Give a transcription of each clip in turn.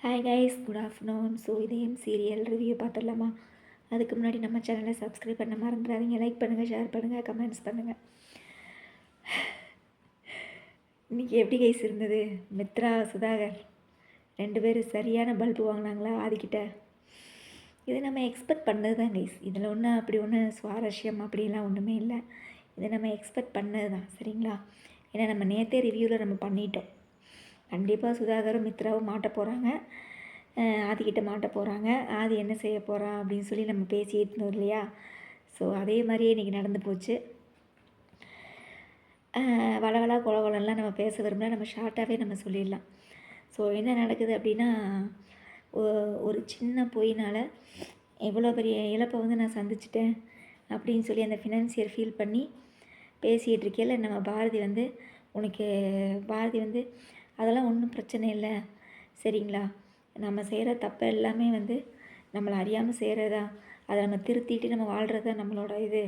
Hi guys, good afternoon. So இதையும் serial review பார்த்துடலாமா? அதுக்கு முன்னாடி நம்ம சேனலை சப்ஸ்கிரைப் பண்ண மறந்துடாதீங்க. லைக் பண்ணுங்கள், ஷேர் பண்ணுங்கள், கமெண்ட்ஸ் பண்ணுங்கள். இன்றைக்கி எப்படி கைஸ் இருந்தது? மித்ரா, சுதாகர் 2 பேரும் சரியான பல்பு வாங்கினாங்களா ஆதிக்கிட்ட? இது நம்ம எக்ஸ்பெக்ட் பண்ணது தான் கைஸ். இதில் ஒன்றும் அப்படி ஒன்றும் சுவாரஸ்யம் அப்படிலாம் ஒன்றுமே இல்லை. இதை நம்ம எக்ஸ்பெக்ட் பண்ணது தான், சரிங்களா? ஏன்னா நம்ம நேற்றே ரிவ்யூவில் நம்ம பண்ணிட்டோம். கண்டிப்பாக சுதாகரும் மித்ராவும் மாட்ட போகிறாங்க, ஆதிக்கிட்ட மாட்ட போகிறாங்க. ஆதி என்ன செய்ய போகிறான் அப்படின்னு சொல்லி நம்ம பேசிட்டு இருந்தோம் இல்லையா? ஸோ அதே மாதிரியே இன்றைக்கி நடந்து போச்சு. வளவலா குலகுலம்லாம் நம்ம பேச விரும்பல, நம்ம ஷார்ட்டாகவே நம்ம சொல்லிடலாம். ஸோ என்ன நடக்குது அப்படின்னா, ஒரு சின்ன பொய்னால் எவ்வளோ பெரிய இழப்பை வந்து நான் சந்திச்சிட்டேன் அப்படின்னு சொல்லி அந்த ஃபினான்சியர் ஃபீல் பண்ணி பேசிகிட்டு இருக்கையில் நம்ம பாரதி வந்து பாரதி வந்து அதெல்லாம் ஒன்றும் பிரச்சனை இல்லை, சரிங்களா? நம்ம செய்கிற தப்பை எல்லாமே வந்து நம்மளை அறியாமல் செய்கிறதா, அதை நம்ம திருத்திட்டு நம்ம வாழ்கிறது நம்மளோட இது.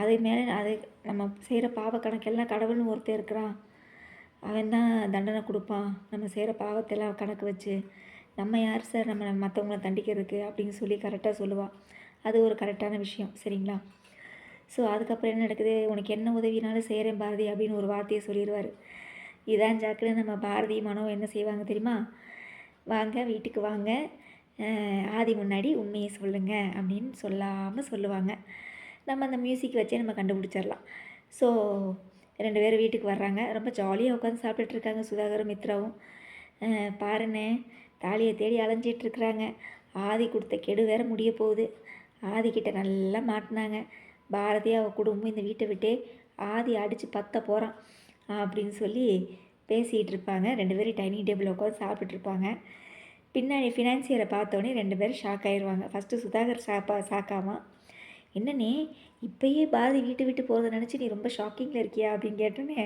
அது மேலே அது நம்ம செய்கிற பாவ கணக்கெல்லாம் கடவுள்னு ஒருத்தர் இருக்கிறான், அவன் தான் தண்டனை கொடுப்பான் நம்ம செய்கிற பாவத்தெல்லாம் கணக்கு வச்சு. நம்ம யார் சார் நம்ம மற்றவங்கள தண்டிக்கிறதுக்கு அப்படின்னு சொல்லி கரெக்டாக சொல்லுவாள். அது ஒரு கரெக்டான விஷயம், சரிங்களா? ஸோ அதுக்கப்புறம் என்ன நடக்குது, உனக்கு என்ன உதவினாலும் செய்கிறேன் பாரதி அப்படின்னு ஒரு வார்த்தையை சொல்லிடுவார். இதான் ஜாக்கில் நம்ம பாரதி மனோ என்ன செய்வாங்க தெரியுமா? வாங்க வீட்டுக்கு வாங்க, ஆதி முன்னாடி உண்மையை சொல்லுங்கள் அப்படின்னு சொல்லாமல் சொல்லுவாங்க. நம்ம அந்த மியூசிக் வச்சே நம்ம கண்டுபிடிச்சிடலாம். ஸோ 2 பேரும் வீட்டுக்கு வர்றாங்க. ரொம்ப ஜாலியாக உட்காந்து சாப்பிட்டுட்ருக்காங்க சுதாகரும் மித்ராவும். பாருண்ணே, தாலியை தேடி அலைஞ்சிட்ருக்குறாங்க. ஆதி கொடுத்த கெடு வேற முடிய போகுது. ஆதிக்கிட்ட நல்லா மாட்டினாங்க. பாரதி அவள் குடும்பம் இந்த வீட்டை விட்டே ஆதி அடித்து பற்ற போகிறான் அப்படின்னு சொல்லி பேசிகிட்டு இருப்பாங்க. 2 பேரும் டைனிங் டேபிளில் உட்காந்து சாப்பிட்டுட்ருப்பாங்க. பின்னாடி ஃபினான்சியரை பார்த்தோன்னே 2 பேரும் ஷாக் ஆயிடுவாங்க. ஃபஸ்ட்டு சுதாகர் ஷாக்காமா, என்னண்ணே இப்போயே பாரதி வீட்டு விட்டு போகிறத நினச்சி நீ ரொம்ப ஷாக்கிங்கில் இருக்கியா அப்படின்னு கேட்டோன்னே,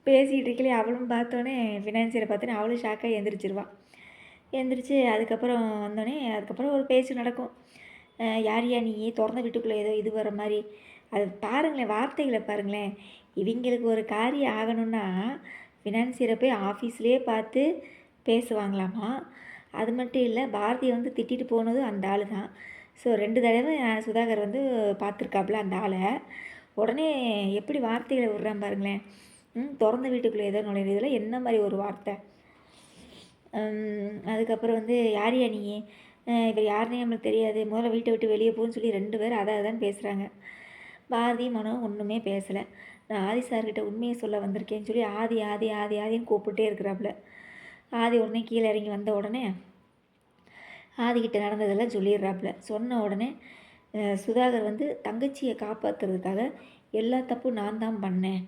பேசிகிட்டு இருக்கலையே அவளும் பார்த்தோன்னே ஃபினான்சியரை பார்த்தோன்னே அவளும் ஷாக்காக எழுந்திரிச்சிருவான். எழுந்திரிச்சு அதுக்கப்புறம் வந்தோடனே அதுக்கப்புறம் ஒரு பேச்சு நடக்கும். யார் நீ திறந்த வீட்டுக்குள்ளே ஏதோ இது வர மாதிரி, அது பாருங்களேன், வார்த்தைகளை பாருங்களேன். இவங்களுக்கு ஒரு காரியம் ஆகணும்னா ஃபினான்சியரை போய் ஆஃபீஸ்லேயே பார்த்து பேசுவாங்களாமா. அது மட்டும் இல்லை, பாரதியை வந்து திட்டிட்டு போனது அந்த ஆள் தான். ஸோ 2 தடவை சுதாகர் வந்து பார்த்துருக்காப்புல அந்த ஆளை. உடனே எப்படி வார்த்தைகளை விடுறான் பாருங்களேன். திறந்த வீட்டுக்குள்ளே ஏதோ நுழையிறதுல என்ன மாதிரி ஒரு வார்த்தை. அதுக்கப்புறம் வந்து யார் நீ, இவர் யாருன்னே நம்மளுக்கு தெரியாது, முதல்ல வீட்டை விட்டு வெளியே போன்னு சொல்லி 2 பேரும் அதான் பேசுகிறாங்க. பாரதி மனோ ஒன்றுமே பேசலை. நான் ஆதி சார்கிட்ட உண்மையை சொல்ல வந்திருக்கேன்னு சொல்லி ஆதி ஆதி ஆதி ஆதின்னு கூப்பிட்டே இருக்கிறாப்புல. ஆதி உடனே கீழே இறங்கி வந்த உடனே ஆதிக்கிட்ட நடந்ததெல்லாம் சொல்லிடுறாப்புல. சொன்ன உடனே சுதாகர் வந்து தங்கச்சியை காப்பாற்றுறதுக்காக எல்லா தப்பும் நான் தான் பண்ணேன்,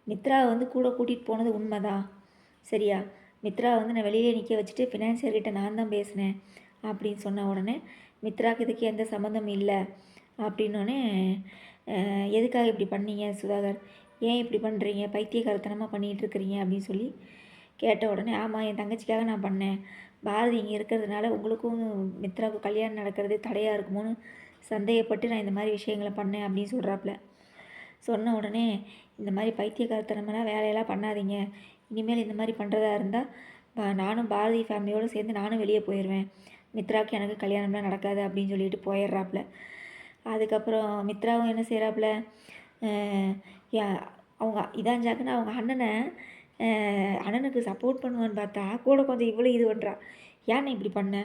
மித்ராவை வந்து கூட கூட்டிகிட்டு போனது உண்மைதான், சரியா? மித்ராவை வந்து நான் வெளியே நிற்க வச்சுட்டு ஃபினான்சியர்கிட்ட நான் தான் பேசினேன் அப்படின்னு சொன்ன உடனே மித்ராவுக்கு இதுக்கு எந்த சம்மந்தமும் இல்லை அப்படின்னோடனே, எதுக்காக இப்படி பண்ணீங்க சுதாகர், ஏன் இப்படி பண்ணுறீங்க, பைத்தியக்காரத்தனமாக பண்ணிகிட்ருக்கிறீங்க அப்படின்னு சொல்லி கேட்ட உடனே, ஆமாம் என் தங்கச்சிக்காக நான் பண்ணேன், பாரதி இங்கே இருக்கிறதுனால உங்களுக்கும் மித்ராவுக்கும் கல்யாணம் நடக்கிறது தடையாக இருக்குமோன்னு சந்தேகப்பட்டு நான் இந்த மாதிரி விஷயங்களை பண்ணேன் அப்படின்னு சொல்கிறாப்புல. சொன்ன உடனே, இந்த மாதிரி பைத்தியக்காரத்தனமெல்லாம் வேலையெல்லாம் பண்ணாதீங்க, இனிமேல் இந்த மாதிரி பண்ணுறதா இருந்தால் நானும் பாரதி ஃபேமிலியோடு சேர்ந்து நானும் வெளியே போயிடுவேன், மித்ராவுக்கு எனக்கு கல்யாணம்லாம் நடக்காது அப்படின்னு சொல்லிட்டு போயிடுறாப்புல. அதுக்கப்புறம் மித்ராவும் என்ன செய்கிறாப்புல, அவங்க இதான் ஜாக்குன்னு அவங்க அண்ணனுக்கு சப்போர்ட் பண்ணுவான்னு பார்த்தா கூட கொஞ்சம் இவ்வளோ இது பண்ணுறா. ஏன் நீ இப்படி பண்ண,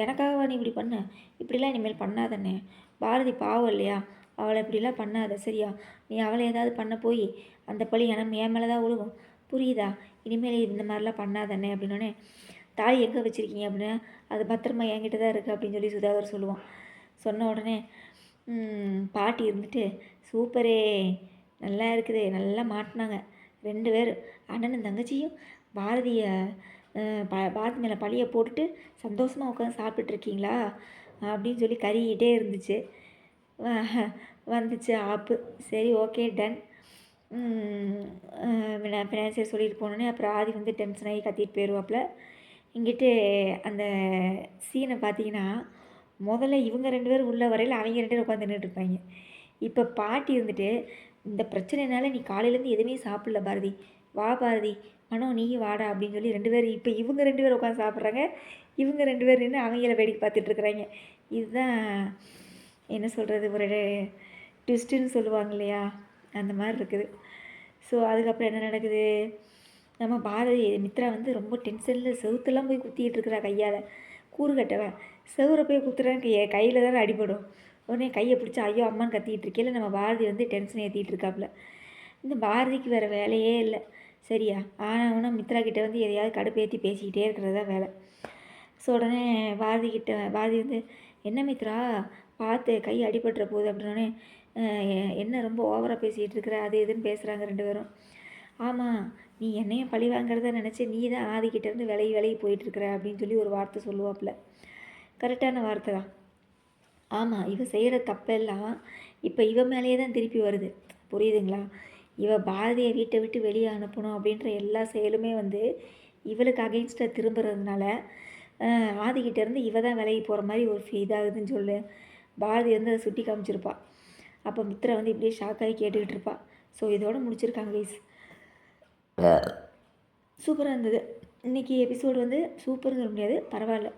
எனக்காகவா நீ இப்படி பண்ண, இப்படிலாம் இனிமேல் பண்ணாதண்ணே, பாரதி பாவம் இல்லையா, அவளை இப்படிலாம் பண்ணாத, சரியா? நீ அவளை ஏதாவது பண்ண போய் அந்த பழி என் மேலே தான் விழுகும், புரியுதா? இனிமேல் இந்த மாதிரிலாம் பண்ணாதண்ணே அப்படின்னோடனே, தாலி எங்கே வச்சுருக்கீங்க அப்படின்னா, அது பத்திரமா என்கிட்ட தான் இருக்குது அப்படின்னு சொல்லி சுதாகர் சொல்லுவான். சொன்ன உடனே பாட்டி இருந்துட்டு, சூப்பரே, நல்லா இருக்குது, நல்லா மாட்டினாங்க 2 பேர், அண்ணனும் தங்கச்சியும் பாரதியை பாரதி மேலே பழியை போட்டுட்டு சந்தோஷமாக உட்காந்து சாப்பிட்டுருக்கீங்களா அப்படின்னு சொல்லி கறிக்கிட்டே இருந்துச்சு. வந்துச்சு ஆப்பு. சரி, ஓகே, டன். ஃபினான்சியர் சொல்லிட்டு போனோன்னே அப்புறம் ஆதி வந்து டென்ஷன் ஆகி கத்திட்டு போயிடுவாப்புல. இங்கிட்டு அந்த சீனை பார்த்தீங்கன்னா, முதல்ல இவங்க 2 பேரும் உள்ள வரையில் அவங்க 2 பேரும் உட்காந்து நின்றுட்டுருப்பாங்க. இப்போ பாட்டி இருந்துட்டு, இந்த பிரச்சனைனால நீ காலையிலேருந்து எதுவுமே சாப்பிடல பாரதி, வா பாரதி மனோ நீயும் வாடா அப்படின்னு சொல்லி 2 பேர் இப்போ இவங்க 2 பேர் உட்காந்து சாப்பிட்றாங்க. இவங்க 2 பேர் நின்று அவங்கள வேடிக்கை பார்த்துட்ருக்குறாங்க. இதுதான் என்ன சொல்கிறது, ஒரு ட்விஸ்ட்டுன்னு சொல்லுவாங்க இல்லையா, அந்த மாதிரி இருக்குது. ஸோ அதுக்கப்புறம் என்ன நடக்குது, நம்ம பாரதி மித்ரா வந்து ரொம்ப டென்ஷனில் செவுத்தெல்லாம் போய் குத்திக்கிட்டு இருக்கிறா கையால். கூறு கட்டவன் செவுரை போய் குத்துறான், கையில் தானே அடிபடும். உடனே கையை பிடிச்சி ஐயோ அம்மான்னு கத்திக்கிட்டு இருக்கையில நம்ம பாரதி வந்து டென்ஷன் ஏற்றிட்டு இருக்காப்புல. இந்த பாரதிக்கு வேறு வேலையே இல்லை சரியா. ஆனால் மித்ரா கிட்டே வந்து எதையாவது கடுப்பேற்றி பேசிக்கிட்டே இருக்கிறது தான் வேலை. ஸோ உடனே பாரதி வந்து என்ன மித்ரா பார்த்து கை அடிபட்டுற போகுது அப்படின்னோடனே என்ன ரொம்ப ஓவராக பேசிகிட்டு இருக்கிற அது இதுன்னு பேசுகிறாங்க 2 பேரும். ஆமாம் நீ என்னையும் பழி வாங்கிறத நினச்சி நீ தான் ஆதிக்கிட்டேருந்து விலகி போயிட்டுருக்குற அப்படின்னு சொல்லி ஒரு வார்த்தை சொல்லுவாப்புல. கரெக்டான வார்த்தை தான். ஆமாம் இவ செய்கிற தப்பெல்லாம் இப்போ இவ மேலேயே தான் திருப்பி வருது, புரியுதுங்களா. இவ பாரதியை வீட்டை விட்டு வெளியே அனுப்பணும் அப்படின்ற எல்லா செயலுமே வந்து இவளுக்கு அகெயின்ஸ்டாக திரும்புறதுனால ஆதிக்கிட்டேருந்து இவ தான் விலகி போகிற மாதிரி ஒரு இதாகுதுன்னு சொல்லு. பாரதி வந்து அதை சுட்டி காமிச்சிருப்பாள். அப்போ மித்ரா வந்து இப்படியே ஷாக்காகி கேட்டுக்கிட்டு இருப்பாள். ஸோ இதோடு முடிச்சிருக்காங்க கைஸ். சூப்பராக இருந்தது இன்றைக்கி எபிசோடு வந்து. சூப்பர்னு சொல்ல முடியாது, பரவாயில்ல.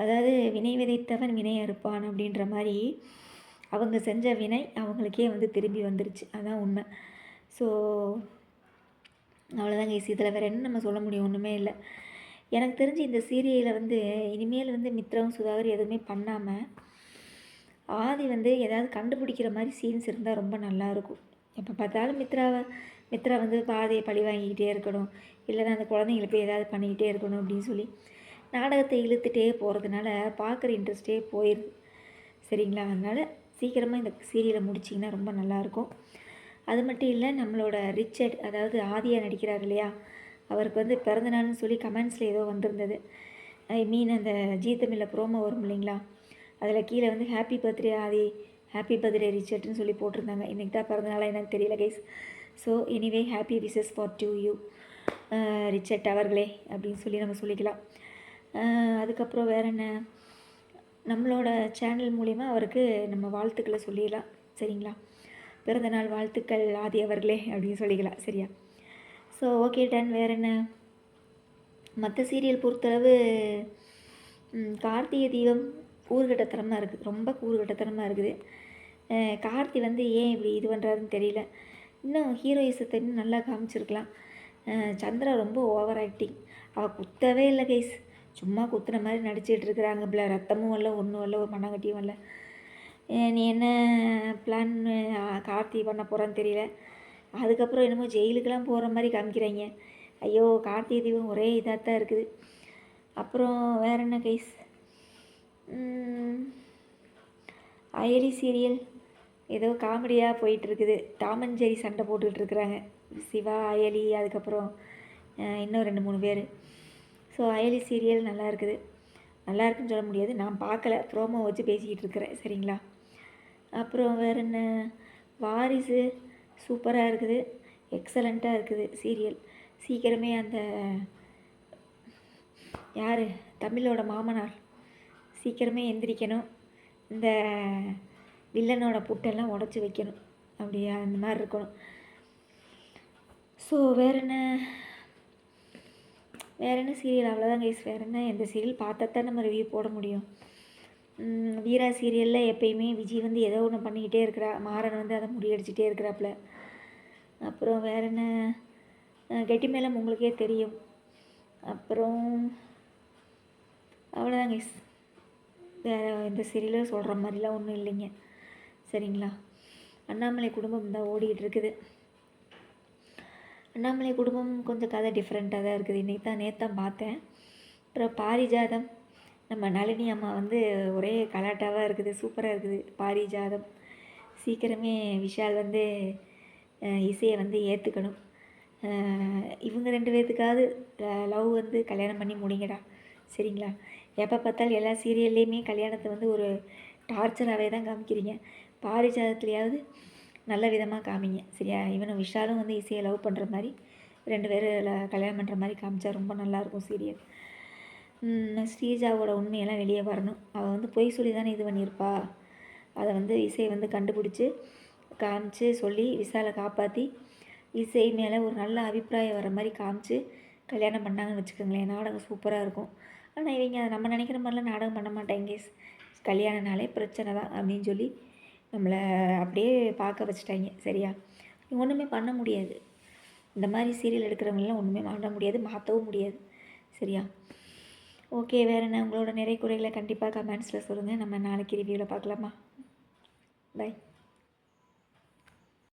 அதாவது வினை விதைத்தவன் வினை அறுப்பான் அப்படின்ற மாதிரி அவங்க செஞ்ச வினை அவங்களுக்கே வந்து திரும்பி வந்துருச்சு, அதுதான் உண்மை. ஸோ அவ்வளோதாங்க கைஸ். இதில் வேறு என்ன நம்ம சொல்ல முடியும், ஒன்றுமே இல்லை. எனக்கு தெரிஞ்சு இந்த சீரியலில் வந்து இனிமேல் வந்து மித்ராவும் சுதாகர் எதுவுமே பண்ணாமல் ஆதி வந்து ஏதாவது கண்டுபிடிக்கிற மாதிரி சீன்ஸ் இருந்தால் ரொம்ப நல்லாயிருக்கும். எப்போ பார்த்தாலும் மித்ரா வந்து பாதியை பழி வாங்கிக்கிட்டே இருக்கணும், இல்லைன்னா அந்த குழந்தைங்களை போய் ஏதாவது பண்ணிக்கிட்டே இருக்கணும் அப்படின்னு சொல்லி நாடகத்தை இழுத்துட்டே போகிறதுனால பார்க்குற இன்ட்ரெஸ்ட்டே போயிடுது சரிங்களா. அதனால் சீக்கிரமாக இந்த சீரியலை முடிச்சிங்கன்னா ரொம்ப நல்லாயிருக்கும். அது மட்டும் இல்லை, நம்மளோட ரிச்சர்ட் அதாவது ஆதியாக நடிக்கிறார் இல்லையா, அவருக்கு வந்து பிறந்தநாள்னு சொல்லி கமெண்ட்ஸில் ஏதோ வந்திருந்தது. ஐ மீன் அந்த ஜீ தமிழில் ப்ரோமோ வரும் இல்லைங்களா, அதில் கீழே வந்து ஹாப்பி பர்த்டே ஆதி, ஹாப்பி பர்த்டே ரிச்சர்ட்னு சொல்லி போட்டிருந்தாங்க. இன்றைக்கி தான் பிறந்தநாளாக எனக்கு தெரியல guys. So anyway happy wishes for to you Richard அவர்களே அப்படின்னு சொல்லி நம்ம சொல்லிக்கலாம். அதுக்கப்புறம் வேறு என்ன, நம்மளோட சேனல் மூலிமா அவருக்கு நம்ம வாழ்த்துக்களை சொல்லிடலாம் சரிங்களா. பிறந்தநாள் வாழ்த்துக்கள் ஆதி அவர்களே அப்படின்னு சொல்லிக்கலாம் சரியா. So okay done. வேறு என்ன, மற்ற சீரியல் பொறுத்தளவு கார்த்திகை தீபம் கூறுகட்டத்தனமாக இருக்குது, ரொம்ப கூறுகட்டத்தனமாக இருக்குது. கார்த்தி வந்து ஏன் இப்படி இது பண்ணுறாருன்னு தெரியல. இன்னும் ஹீரோயிசத்தை இன்னும் நல்லா காமிச்சிருக்கலாம். சந்திரா ரொம்ப ஓவர் ஆக்டிங், அவள் குத்தவே இல்லை கைஸ், சும்மா குத்துன மாதிரி நடிச்சிட்டு இருக்கிறாங்க. ரத்தமும் வரல, ஒன்றும் வரல, ஒரு மண்ணாங்கட்டியும் வரல. நீ என்ன பிளான் கார்த்தி பண்ண போகிறான்னு தெரியல. அதுக்கப்புறம் என்னமோ ஜெயிலுக்கெல்லாம் போகிற மாதிரி காமிக்கிறாங்க. ஐயோ கார்த்திகை தீபம் ஒரே இதாக தான் இருக்குது. அப்புறம் வேறு என்ன கைஸ், அயலி சீரியல் ஏதோ காமெடியாக போயிட்டுருக்குது. டாம் அண்ட் ஜெரி சண்டை போட்டுட்ருக்குறாங்க, சிவா அயலி அதுக்கப்புறம் இன்னும் 2-3 பேர். ஸோ அயலி சீரியல் நல்லா இருக்குது. நல்லா இருக்குன்னு சொல்ல முடியாது, நான் பார்க்கல, ப்ரோமோ வச்சு பேசிக்கிட்டு இருக்கிறேன் சரிங்களா. அப்புறம் வேறு என்ன, வாரிசு சூப்பராக இருக்குது, எக்ஸலண்ட்டாக இருக்குது சீரியல். சீக்கிரமே அந்த யார் தமிழோட மாமனார் சீக்கிரமே எந்திரிக்கணும், இந்த வில்லனோட புட்டெல்லாம் உடச்சி வைக்கணும், அப்படியா அந்த மாதிரி இருக்கணும். ஸோ வேறு என்ன சீரியல், அவ்வளோதான் கைஸ். வேறு என்ன, எந்த சீரியல் பார்த்தா தான் நம்ம ரிவ்யூ போட முடியும். வீரா சீரியலில் எப்பயுமே விஜய் வந்து ஏதோ ஒன்று பண்ணிக்கிட்டே இருக்கிறா, மாறன் வந்து அதை முறியடிச்சிட்டே இருக்கிறாப்புல. அப்புறம் வேறு என்ன, கெட்டி மேளம் உங்களுக்கே தெரியும். அப்புறம் அவ்வளோதான் கைஸ். வேறு எந்த சீரியலும் சொல்கிற மாதிரிலாம் ஒன்றும் இல்லைங்க சரிங்களா. அண்ணாமலை குடும்பம் தான் ஓடிக்கிட்டு இருக்குது. அண்ணாமலை குடும்பம் கொஞ்சம் கதை டிஃப்ரெண்ட்டாக தான் இருக்குது. நேற்று தான் பார்த்தேன். அப்புறம் பாரிஜாதம், நம்ம நளினி அம்மா வந்து ஒரே கலாட்டாவாக இருக்குது, சூப்பராக இருக்குது பாரிஜாதம். சீக்கிரமே விஷால் வந்து இசையை வந்து ஏற்றுக்கணும். இவங்க 2 பேர்த்துக்காவது லவ் வந்து கல்யாணம் பண்ணி முடிங்கடா சரிங்களா. எப்போ பார்த்தாலும் எல்லா சீரியல்லையுமே கல்யாணத்தை வந்து ஒரு டார்ச்சராகவே தான் காமிக்கிறீங்க. பாரிஜாதத்துலையாவது நல்ல விதமாக காமிங்க சரியா. இவனும் விஷாலும் வந்து இசையை லவ் பண்ணுற மாதிரி 2 பேர் கல்யாணம் பண்ணுற மாதிரி காமிச்சா ரொம்ப நல்லாயிருக்கும் சீரியல். ஸ்ரீஜாவோட உண்மையெல்லாம் வெளியே வரணும். அவள் வந்து பொய் சொல்லி தானே இது பண்ணியிருப்பா, அதை வந்து இசையை வந்து கண்டுபிடிச்சி காமிச்சு சொல்லி விஷாலை காப்பாற்றி இசை மேலே ஒரு நல்ல அபிப்பிராயம் வர மாதிரி காமிச்சு கல்யாணம் பண்ணாங்கன்னு வச்சுக்கோங்களேன், நாடகம் சூப்பராக இருக்கும். ஆனால் இவங்க நம்ம நினைக்கிற மாதிரிலாம் நாடகம் பண்ண மாட்டாங்க. கல்யாணனாலே பிரச்சனை தான் அப்படின்னு சொல்லி நம்மளை அப்படியே பார்க்க வச்சுட்டாங்க. சரியா? ஒன்றுமே பண்ண முடியாது. இந்த மாதிரி சீரியல் எடுக்கிறவங்களாம் ஒன்றுமே பண்ண முடியாது, மாற்றவும் முடியாது. சரியா? ஓகே, வேறு என்ன உங்களோட நிறை குறைகளை கண்டிப்பாக கமெண்ட்ஸில் சொல்லுங்கள். நம்ம நாளைக்கு ரிவ்யூவில் பார்க்கலாமா? பை.